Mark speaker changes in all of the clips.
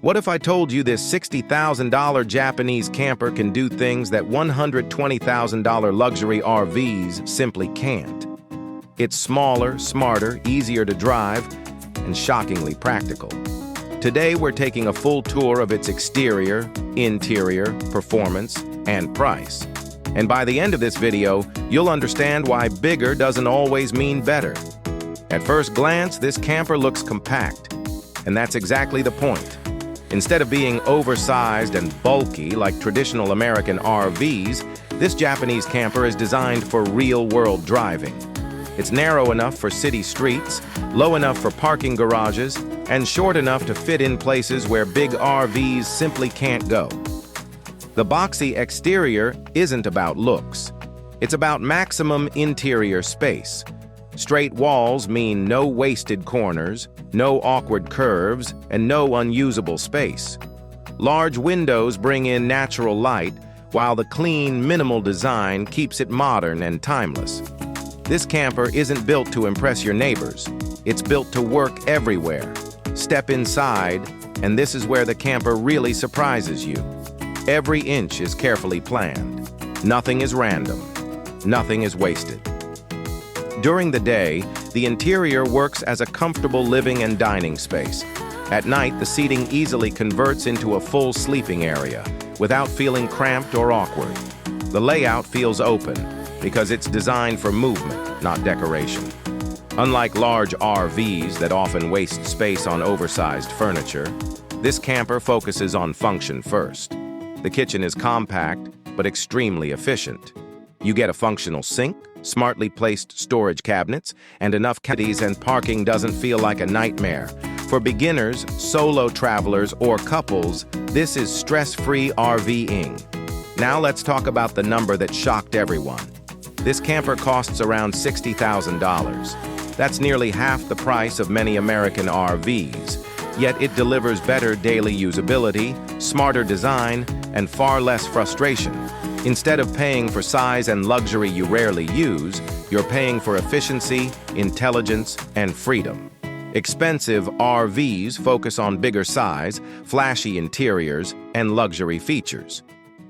Speaker 1: What if I told you this $60,000 Japanese camper can do things that $120,000 luxury RVs simply can't? It's smaller, smarter, easier to drive, and shockingly practical. Today, we're taking a full tour of its exterior, interior, performance, and price. And by the end of this video, you'll understand why bigger doesn't always mean better. At first glance, this camper looks compact, and that's exactly the point. Instead of being oversized and bulky like traditional American RVs, this Japanese camper is designed for real-world driving. It's narrow enough for city streets, low enough for parking garages, and short enough to fit in places where big RVs simply can't go. The boxy exterior isn't about looks. It's about maximum interior space. Straight walls mean no wasted corners, no awkward curves, and no unusable space. Large windows bring in natural light, while the clean, minimal design keeps it modern and timeless. This camper isn't built to impress your neighbors. It's built to work everywhere. Step inside, and this is where the camper really surprises you. Every inch is carefully planned. Nothing is random. Nothing is wasted. During the day, the interior works as a comfortable living and dining space. At night, the seating easily converts into a full sleeping area, without feeling cramped or awkward. The layout feels open, because it's designed for movement, not decoration. Unlike large RVs that often waste space on oversized furniture, this camper focuses on function first. The kitchen is compact, but extremely efficient. You get a functional sink, smartly placed storage cabinets, and enough caddies, and parking doesn't feel like a nightmare. For beginners, solo travelers, or couples, this is stress-free RVing. Now let's talk about the number that shocked everyone. This camper costs around $60,000. That's nearly half the price of many American RVs, yet it delivers better daily usability, smarter design, and far less frustration. Instead of paying for size and luxury you rarely use, you're paying for efficiency, intelligence, and freedom. Expensive RVs focus on bigger size, flashy interiors, and luxury features.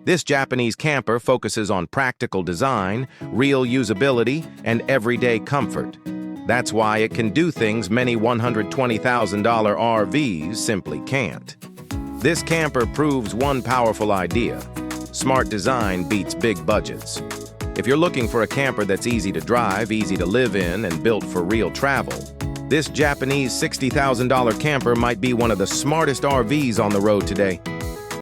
Speaker 1: This Japanese camper focuses on practical design, real usability, and everyday comfort. That's why it can do things many $120,000 RVs simply can't. This camper proves one powerful idea: smart design beats big budgets. If you're looking for a camper that's easy to drive, easy to live in, and built for real travel, this Japanese $60,000 camper might be one of the smartest RVs on the road today.